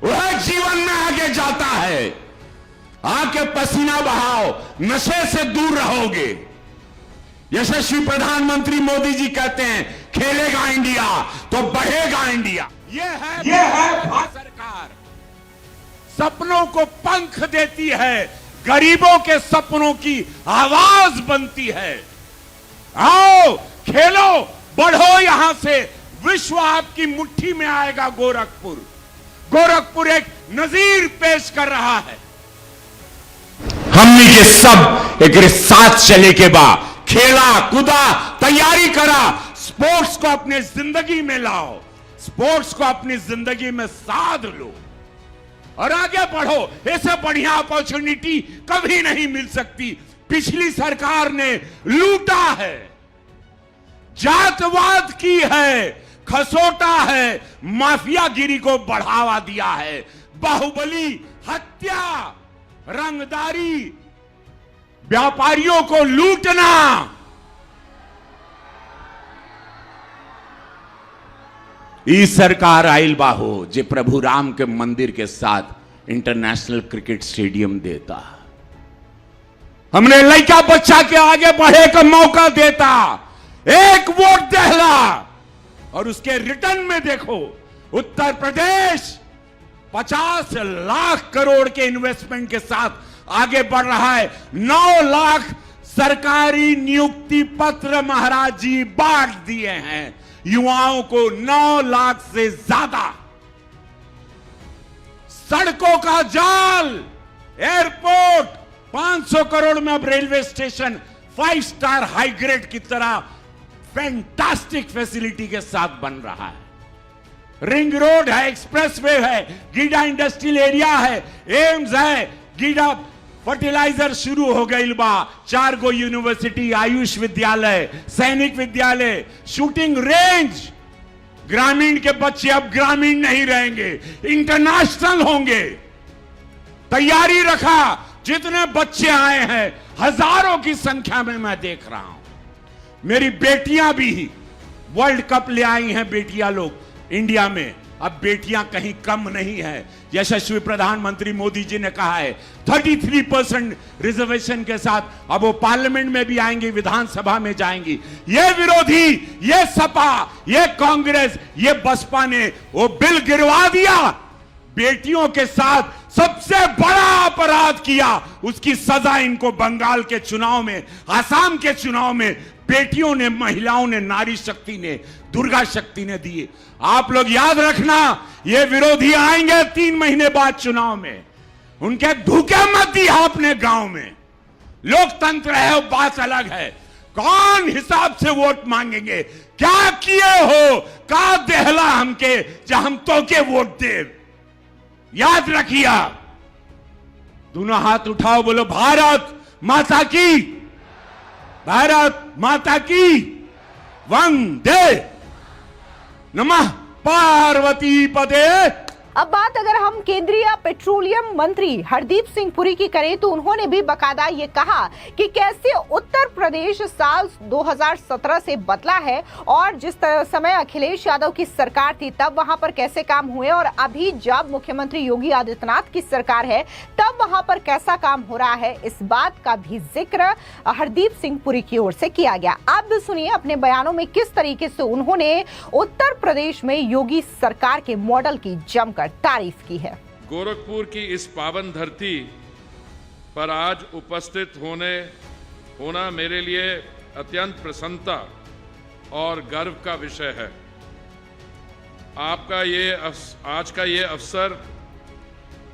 वह जीवन में आगे जाता है। आके पसीना बहाओ, नशे से दूर रहोगे। यशस्वी प्रधानमंत्री मोदी जी कहते हैं, खेलेगा इंडिया तो बढ़ेगा इंडिया। ये है भारत सरकार, सपनों को पंख देती है, गरीबों के सपनों की आवाज बनती है। आओ खेलो, बढ़ो यहां से, विश्व आपकी मुट्ठी में आएगा। गोरखपुर एक नजीर पेश कर रहा है। हमनी के सब एक साथ चले के बा, खेला कूदा, तैयारी करा, स्पोर्ट्स को अपने जिंदगी में लाओ, स्पोर्ट्स को अपनी जिंदगी में साध लो और आगे बढ़ो। ऐसे बढ़िया अपॉर्चुनिटी कभी नहीं मिल सकती। पिछली सरकार ने लूटा है, जातवाद की है, खसोटा है, माफियागिरी को बढ़ावा दिया है, बाहुबली, हत्या, रंगदारी, व्यापारियों को लूटना। ई सरकार आइल बाहो जे प्रभु राम के मंदिर के साथ इंटरनेशनल क्रिकेट स्टेडियम देता, हमने लड़का बच्चा के आगे बढ़े का मौका देता, एक वोट देला और उसके रिटर्न में देखो उत्तर प्रदेश 50 लाख करोड़ के इन्वेस्टमेंट के साथ आगे बढ़ रहा है। 9 लाख सरकारी नियुक्ति पत्र महाराज जी बांट दिए हैं युवाओं को, 9 लाख से ज्यादा। सड़कों का जाल, एयरपोर्ट, 500 करोड़ में अब railway station 5 star high grade की तरह फैंटास्टिक फैसिलिटी के साथ बन रहा है। रिंग रोड है, एक्सप्रेसवे है, गीडा इंडस्ट्रियल एरिया है, एम्स है, गीडा फर्टिलाइजर शुरू हो गई बा, 4 गो यूनिवर्सिटी, आयुष विद्यालय, सैनिक विद्यालय, शूटिंग रेंज। ग्रामीण के बच्चे अब ग्रामीण नहीं रहेंगे, इंटरनेशनल होंगे। तैयारी रखा, जितने बच्चे आए हैं हजारों की संख्या में मैं देख रहा हूं। मेरी बेटियां भी वर्ल्ड कप ले आई हैं, बेटियां लोग इंडिया में। अब बेटियां कहीं कम नहीं है। यशस्वी प्रधानमंत्री मोदी जी ने कहा है 33% रिजर्वेशन के साथ अब वो पार्लियामेंट में भी आएंगी, विधानसभा में जाएंगी। ये विरोधी, ये सपा, ये कांग्रेस, ये बसपा ने वो बिल गिरवा दिया। बेटियों के साथ सबसे बड़ा अपराध किया, उसकी सजा इनको बंगाल के चुनाव में, आसाम के चुनाव में बेटियों ने, महिलाओं ने, नारी शक्ति ने, दुर्गा शक्ति ने दिए। आप लोग याद रखना, ये विरोधी आएंगे 3 महीने बाद चुनाव में, उनके धूके मत दिया अपने गांव में। लोकतंत्र है, बात अलग है। कौन हिसाब से वोट मांगेंगे, क्या किए हो, का देहला हमके जब हम तो के वोट दे। याद रखिया, दोनों हाथ उठाओ, बोलो भारत माता की, भारत माता की, वंदे नमः पार्वती पदे। अब बात अगर हम केंद्रीय पेट्रोलियम मंत्री हरदीप सिंह पुरी की करें तो उन्होंने भी बकायदा ये कहा कि कैसे उत्तर प्रदेश साल 2017 से बदला है और जिस समय अखिलेश यादव की सरकार थी तब वहां पर कैसे काम हुए और अभी जब मुख्यमंत्री योगी आदित्यनाथ की सरकार है तब वहां पर कैसा काम हो रहा है। इस बात का भी जिक्र हरदीप सिंह पुरी की ओर से किया गया। आप भी सुनिए अपने बयानों में किस तरीके से उन्होंने उत्तर प्रदेश में योगी सरकार के मॉडल की जमकर तारीफ की है। गोरखपुर की इस पावन धरती पर आज उपस्थित होना मेरे लिए अत्यंत प्रसन्नता और गर्व का विषय है। आज का ये अवसर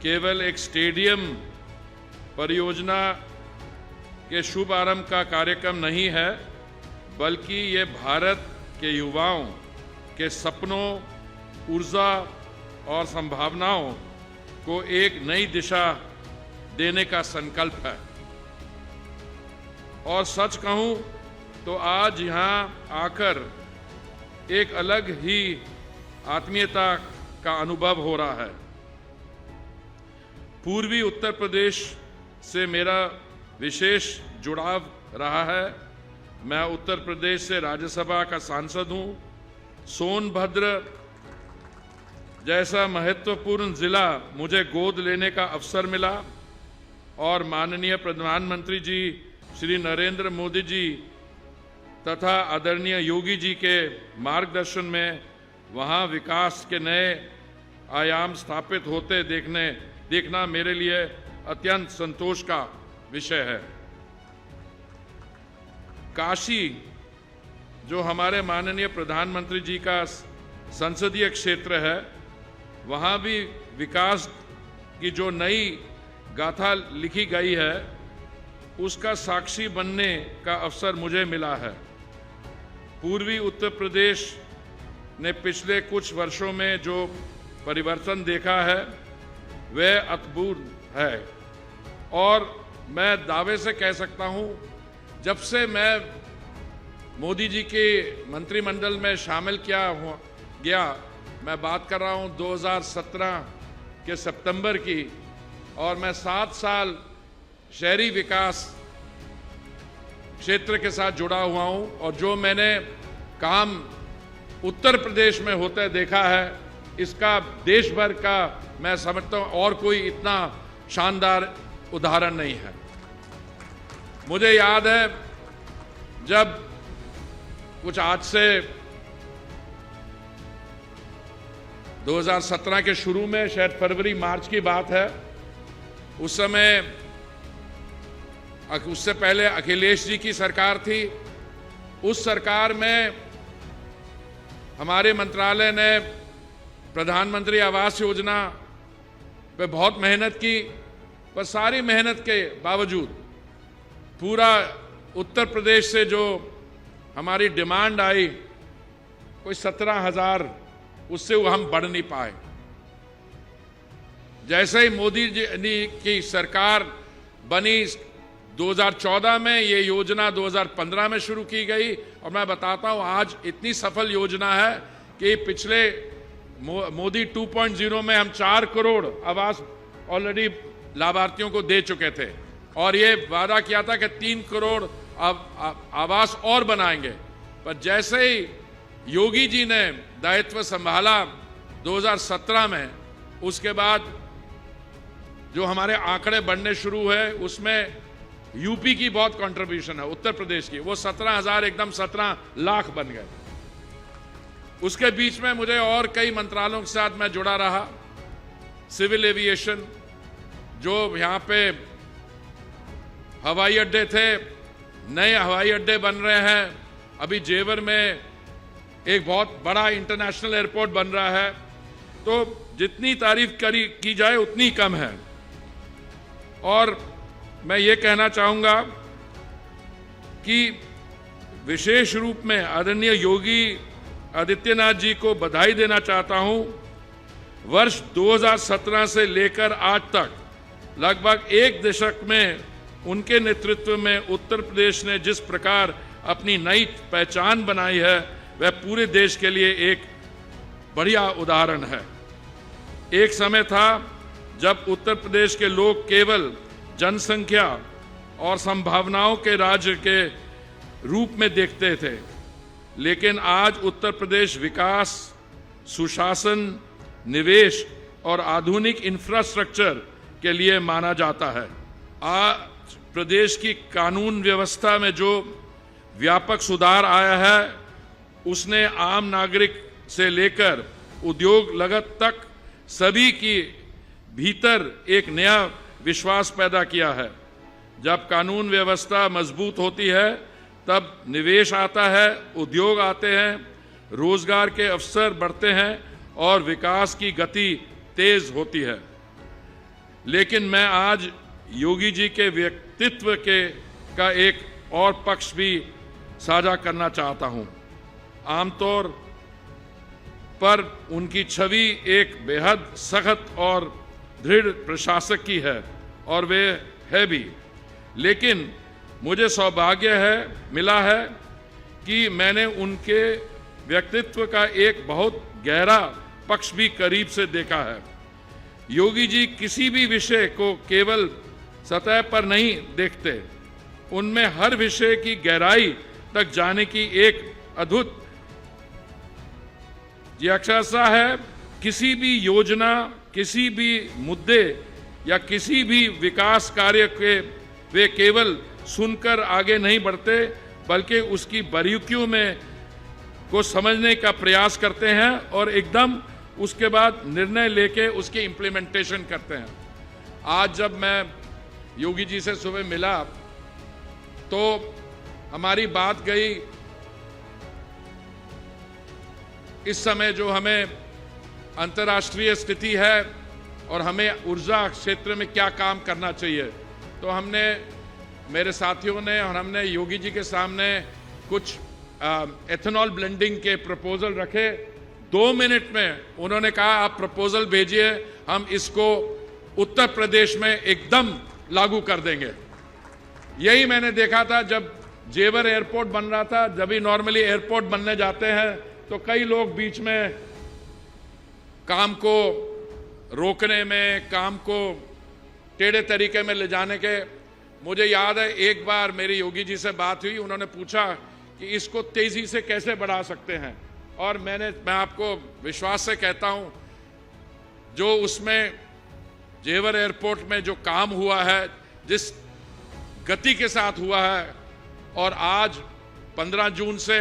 केवल एक स्टेडियम परियोजना के शुभारंभ का कार्यक्रम नहीं है, बल्कि ये भारत के युवाओं के सपनों, ऊर्जा और संभावनाओं को एक नई दिशा देने का संकल्प है। और सच कहूं तो आज यहां आकर एक अलग ही आत्मीयता का अनुभव हो रहा है। पूर्वी उत्तर प्रदेश से मेरा विशेष जुड़ाव रहा है। मैं उत्तर प्रदेश से राज्यसभा का सांसद हूं। सोनभद्र जैसा महत्वपूर्ण जिला मुझे गोद लेने का अवसर मिला और माननीय प्रधानमंत्री जी श्री नरेंद्र मोदी जी तथा आदरणीय योगी जी के मार्गदर्शन में वहां विकास के नए आयाम स्थापित होते देखना मेरे लिए अत्यंत संतोष का विषय है। काशी, जो हमारे माननीय प्रधानमंत्री जी का संसदीय क्षेत्र है, वहाँ भी विकास की जो नई गाथा लिखी गई है उसका साक्षी बनने का अवसर मुझे मिला है। पूर्वी उत्तर प्रदेश ने पिछले कुछ वर्षों में जो परिवर्तन देखा है वह अद्भुत है और मैं दावे से कह सकता हूं, जब से मैं मोदी जी के मंत्रिमंडल में शामिल गया, मैं बात कर रहा हूं 2017 के सितंबर की, और मैं 7 साल शहरी विकास क्षेत्र के साथ जुड़ा हुआ हूं और जो मैंने काम उत्तर प्रदेश में होते देखा है, इसका देश भर का मैं समझता हूं और कोई इतना शानदार उदाहरण नहीं है। मुझे याद है जब कुछ आज से 2017 के शुरू में, शायद फरवरी मार्च की बात है, उस समय उससे पहले अखिलेश जी की सरकार थी। उस सरकार में हमारे मंत्रालय ने प्रधानमंत्री आवास योजना पे बहुत मेहनत की, पर सारी मेहनत के बावजूद पूरा उत्तर प्रदेश से जो हमारी डिमांड आई, कोई 17,000, उससे हम बढ़ नहीं पाए। जैसे ही मोदी जी की सरकार बनी 2014 में, ये योजना 2015 में शुरू की गई और मैं बताता हूं आज इतनी सफल योजना है कि पिछले मोदी 2.0 में हम 4 करोड़ आवास ऑलरेडी लाभार्थियों को दे चुके थे और ये वादा किया था कि 3 करोड़ आवास और बनाएंगे। पर जैसे ही योगी जी ने दायित्व संभाला 2017 में, उसके बाद जो हमारे आंकड़े बढ़ने शुरू हुए उसमें यूपी की बहुत कंट्रीब्यूशन है, उत्तर प्रदेश की, वो 17,000 एकदम 17 लाख बन गए। उसके बीच में मुझे और कई मंत्रालयों के साथ मैं जुड़ा रहा। सिविल एविएशन, जो यहाँ पे हवाई अड्डे थे, नए हवाई अड्डे बन रहे हैं। अभी जेवर में एक बहुत बड़ा इंटरनेशनल एयरपोर्ट बन रहा है। तो जितनी तारीफ की जाए उतनी कम है। और मैं ये कहना चाहूँगा कि विशेष रूप में आदरणीय योगी आदित्यनाथ जी को बधाई देना चाहता हूँ। वर्ष 2017 से लेकर आज तक लगभग 1 दशक में उनके नेतृत्व में उत्तर प्रदेश ने जिस प्रकार अपनी नई पहचान बनाई है, वह पूरे देश के लिए एक बढ़िया उदाहरण है। एक समय था जब उत्तर प्रदेश के लोग केवल जनसंख्या और संभावनाओं के राज्य के रूप में देखते थे, लेकिन आज उत्तर प्रदेश विकास, सुशासन, निवेश और आधुनिक इंफ्रास्ट्रक्चर के लिए माना जाता है। आज प्रदेश की कानून व्यवस्था में जो व्यापक सुधार आया है, उसने आम नागरिक से लेकर उद्योग लगत तक सभी की भीतर एक नया विश्वास पैदा किया है। जब कानून व्यवस्था मजबूत होती है तब निवेश आता है, उद्योग आते हैं, रोजगार के अवसर बढ़ते हैं और विकास की गति तेज होती है। लेकिन मैं आज योगी जी के व्यक्तित्व का एक और पक्ष भी साझा करना चाहता हूं। आमतौर पर उनकी छवि एक बेहद सख्त और दृढ़ प्रशासक की है और वे है भी, लेकिन मुझे सौभाग्य मिला है कि मैंने उनके व्यक्तित्व का एक बहुत गहरा पक्ष भी करीब से देखा है। योगी जी किसी भी विषय को केवल सतह पर नहीं देखते, उनमें हर विषय की गहराई तक जाने की एक अद्भुत जिज्ञासा है। किसी भी योजना, किसी भी मुद्दे या किसी भी विकास कार्य के वे केवल सुनकर आगे नहीं बढ़ते, बल्कि उसकी बारीकियों में को समझने का प्रयास करते हैं और एकदम उसके बाद निर्णय लेके उसकी इम्प्लीमेंटेशन करते हैं। आज जब मैं योगी जी से सुबह मिला तो हमारी बात गई इस समय जो हमें अंतर्राष्ट्रीय स्थिति है और हमें ऊर्जा क्षेत्र में क्या काम करना चाहिए। तो हमने मेरे साथियों ने और हमने योगी जी के सामने कुछ एथेनॉल ब्लेंडिंग के प्रपोजल रखे। 2 मिनट में उन्होंने कहा आप प्रपोजल भेजिए, हम इसको उत्तर प्रदेश में एकदम लागू कर देंगे। यही मैंने देखा था जब जेवर एयरपोर्ट बन रहा था। जब भी नॉर्मली एयरपोर्ट बनने जाते हैं तो कई लोग बीच में काम को रोकने में, काम को टेढ़े तरीके में ले जाने के, मुझे याद है एक बार मेरी योगी जी से बात हुई, उन्होंने पूछा कि इसको तेजी से कैसे बढ़ा सकते हैं, और मैं आपको विश्वास से कहता हूं जो उसमें जेवर एयरपोर्ट में जो काम हुआ है, जिस गति के साथ हुआ है, और आज 15 जून से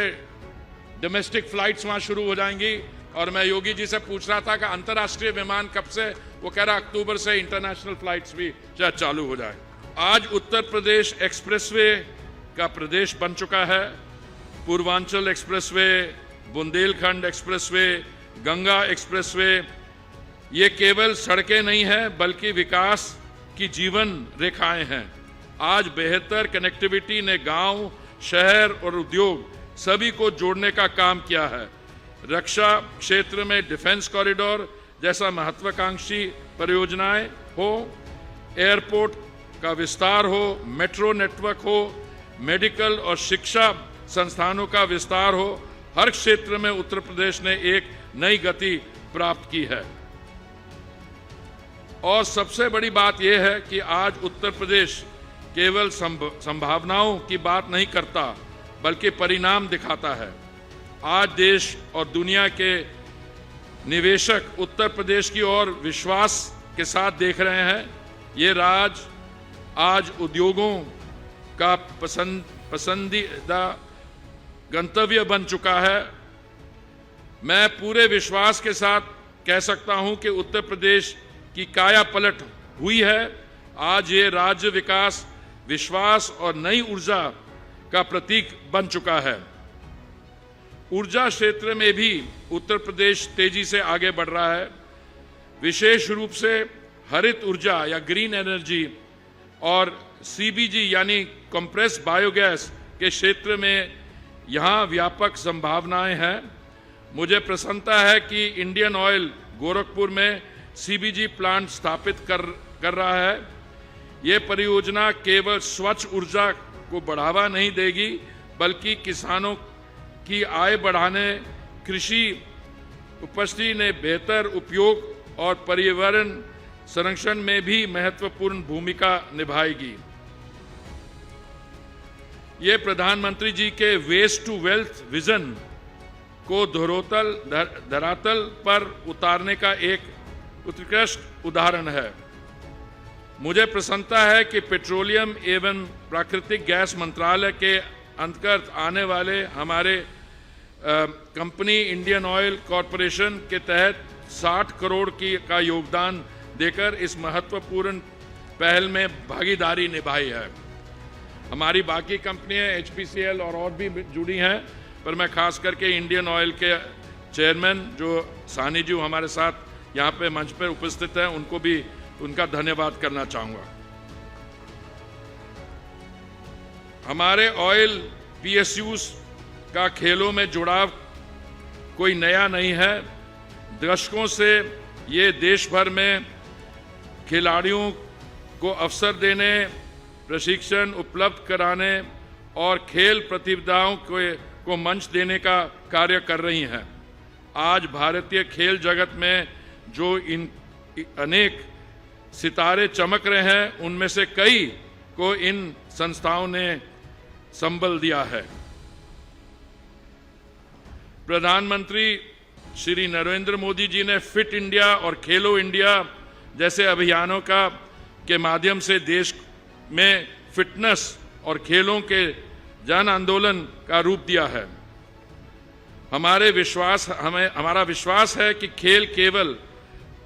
डोमेस्टिक फ्लाइट्स वहां शुरू हो जाएंगी। और मैं योगी जी से पूछ रहा था कि अंतर्राष्ट्रीय विमान कब से, वो कह रहा अक्टूबर से इंटरनेशनल फ्लाइट्स भी शायद चालू हो जाए। आज उत्तर प्रदेश एक्सप्रेसवे का प्रदेश बन चुका है। Purvanchal expressway, Bundelkhand expressway, Ganga expressway, ये केवल सड़कें नहीं हैं बल्कि विकास की जीवन रेखाएं हैं। आज बेहतर कनेक्टिविटी ने गांव, शहर और उद्योग सभी को जोड़ने का काम किया है। रक्षा क्षेत्र में डिफेंस कॉरिडोर जैसा महत्वाकांक्षी परियोजनाएं हो, एयरपोर्ट का विस्तार हो, मेट्रो नेटवर्क हो, मेडिकल और शिक्षा संस्थानों का विस्तार हो, हर क्षेत्र में उत्तर प्रदेश ने एक नई गति प्राप्त की है। और सबसे बड़ी बात यह है कि आज उत्तर प्रदेश केवल संभावनाओं की बात नहीं करता बल्कि परिणाम दिखाता है। आज देश और दुनिया के निवेशक उत्तर प्रदेश की ओर विश्वास के साथ देख रहे हैं। ये राज्य आज उद्योगों का पसंदीदा गंतव्य बन चुका है। मैं पूरे विश्वास के साथ कह सकता हूं कि उत्तर प्रदेश की काया पलट हुई है। आज ये राज्य विकास, विश्वास और नई ऊर्जा का प्रतीक बन चुका है। ऊर्जा क्षेत्र में भी उत्तर प्रदेश तेजी से आगे बढ़ रहा है। विशेष रूप से हरित ऊर्जा या ग्रीन एनर्जी और सीबीजी यानी कंप्रेस बायोगैस के क्षेत्र में यहाँ व्यापक संभावनाएं हैं। मुझे प्रसन्नता है कि इंडियन ऑयल गोरखपुर में सीबीजी प्लांट स्थापित कर रहा है। ये परियोजना केवल स्वच्छ ऊर्जा को बढ़ावा नहीं देगी बल्कि किसानों की आय बढ़ाने, कृषि उपज ने बेहतर उपयोग और पर्यावरण संरक्षण में भी महत्वपूर्ण भूमिका निभाएगी। ये प्रधानमंत्री जी के वेस्ट टू वेल्थ विजन को धरातल पर उतारने का एक उत्कृष्ट उदाहरण है। मुझे प्रसन्नता है कि पेट्रोलियम एवं प्राकृतिक गैस मंत्रालय के अंतर्गत आने वाले हमारे कंपनी इंडियन ऑयल कॉरपोरेशन के तहत 60 करोड़ का योगदान देकर इस महत्वपूर्ण पहल में भागीदारी निभाई है। हमारी बाकी कंपनियां HPCL और भी जुड़ी हैं, पर मैं खास करके इंडियन ऑयल के चेयरमैन जो सानी जी हमारे साथ यहाँ पे मंच पर उपस्थित हैं, उनको भी उनका धन्यवाद करना चाहूँगा। हमारे ऑयल PSUs का खेलों में जुड़ाव कोई नया नहीं है। दशकों से ये देश भर में खिलाड़ियों को अवसर देने, प्रशिक्षण उपलब्ध कराने और खेल प्रतियोगिताओं को मंच देने का कार्य कर रही हैं। आज भारतीय खेल जगत में जो इन अनेक सितारे चमक रहे हैं, उनमें से कई को इन संस्थाओं ने संबल दिया है। प्रधानमंत्री श्री नरेंद्र मोदी जी ने फिट इंडिया और खेलो इंडिया जैसे अभियानों के माध्यम से देश में फिटनेस और खेलों के जन आंदोलन का रूप दिया है। हमारा विश्वास है कि खेल केवल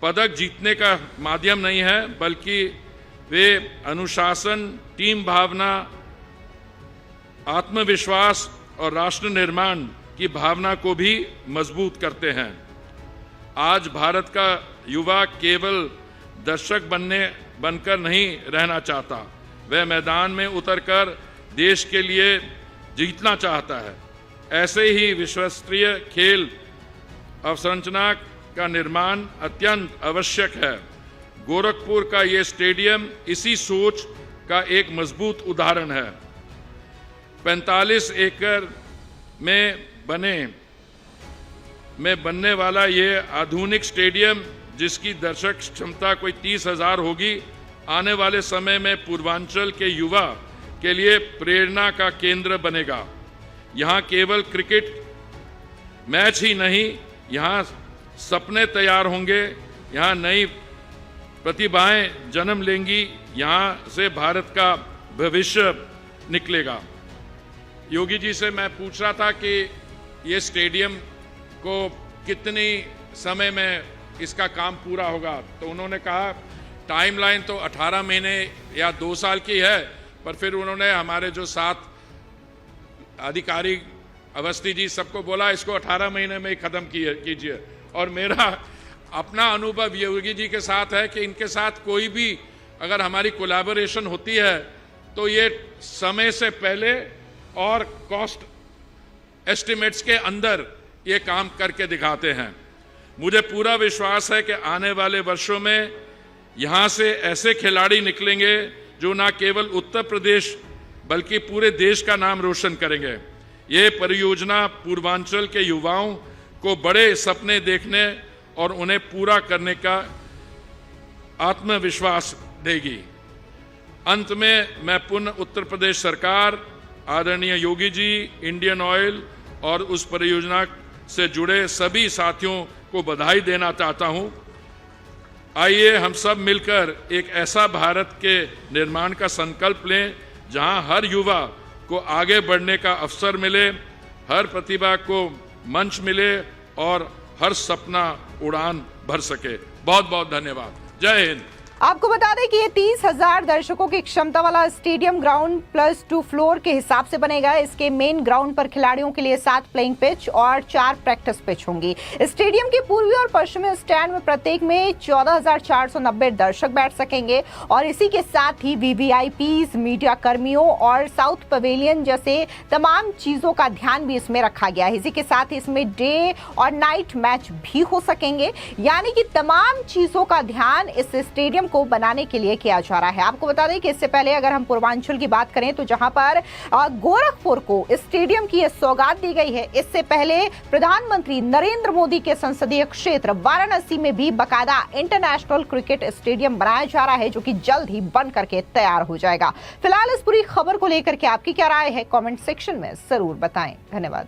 पदक जीतने का माध्यम नहीं है बल्कि वे अनुशासन, टीम भावना, आत्मविश्वास और राष्ट्र निर्माण की भावना को भी मजबूत करते हैं। आज भारत का युवा केवल दर्शक बनकर नहीं रहना चाहता, वह मैदान में उतरकर देश के लिए जीतना चाहता है। ऐसे ही विश्वस्तरीय खेल अवसंरचना का निर्माण अत्यंत आवश्यक है। गोरखपुर का ये स्टेडियम इसी सोच का एक मजबूत उदाहरण है। 45 एकड़ में बनने वाला ये आधुनिक स्टेडियम, जिसकी दर्शक क्षमता कोई 30,000 होगी, आने वाले समय में पूर्वांचल के युवा के लिए प्रेरणा का केंद्र बनेगा। यहाँ केवल क्रिकेट मैच ही नहीं, यहाँ सपने तैयार होंगे, यहाँ नई प्रतिभाएं जन्म लेंगी, यहाँ से भारत का भविष्य निकलेगा। योगी जी से मैं पूछ रहा था कि ये स्टेडियम को कितनी समय में इसका काम पूरा होगा, तो उन्होंने कहा टाइमलाइन तो 18 महीने या 2 साल की है, पर फिर उन्होंने हमारे जो 7 अधिकारी अवस्थी जी सबको बोला इसको 18 महीने में ही खत्म कीजिए। और मेरा अपना अनुभव योगी जी के साथ है कि इनके साथ कोई भी अगर हमारी कोलैबोरेशन होती है तो ये समय से पहले और कॉस्ट एस्टिमेट्स के अंदर ये काम करके दिखाते हैं। मुझे पूरा विश्वास है कि आने वाले वर्षों में यहाँ से ऐसे खिलाड़ी निकलेंगे जो न केवल उत्तर प्रदेश बल्कि पूरे देश का नाम रोशन करेंगे। ये परियोजना पूर्वांचल के युवाओं को बड़े सपने देखने और उन्हें पूरा करने का आत्मविश्वास देगी। अंत में मैं पुनः उत्तर प्रदेश सरकार, आदरणीय योगी जी, इंडियन ऑयल और उस परियोजना से जुड़े सभी साथियों को बधाई देना चाहता हूं। आइए हम सब मिलकर एक ऐसा भारत के निर्माण का संकल्प लें जहां हर युवा को आगे बढ़ने का अवसर मिले, हर प्रतिभा को मंच मिले और हर सपना उड़ान भर सके। बहुत बहुत धन्यवाद। जय हिंद। आपको बता दें कि ये 30,000 दर्शकों की क्षमता वाला स्टेडियम ग्राउंड प्लस 2 फ्लोर के हिसाब से बनेगा। इसके मेन ग्राउंड पर खिलाड़ियों के लिए 7 प्लेइंग पिच और 4 प्रैक्टिस पिच होंगी। स्टेडियम के पूर्वी और पश्चिमी स्टैंड में प्रत्येक में 14,490 दर्शक बैठ सकेंगे और इसी के साथ ही वीवीआईपीज, मीडिया कर्मियों और साउथ पवेलियन जैसे तमाम चीजों का ध्यान भी इसमें रखा गया है। इसी के साथ ही इसमें डे और नाइट मैच भी हो सकेंगे, यानी कि तमाम चीजों का ध्यान इस स्टेडियम को बनाने के लिए किया जा रहा है। आपको बता दें कि इससे पहले अगर हम पूर्वांचल की बात करें तो जहां पर गोरखपुर को स्टेडियम की सौगात दी गई है, इससे पहले प्रधानमंत्री नरेंद्र मोदी के संसदीय क्षेत्र वाराणसी में भी बाकायदा इंटरनेशनल क्रिकेट स्टेडियम बनाया जा रहा है, जो कि जल्द ही बन करके तैयार हो जाएगा। फिलहाल इस पूरी खबर को लेकर के आपकी क्या राय है, कमेंट सेक्शन में जरूर बताएं। धन्यवाद।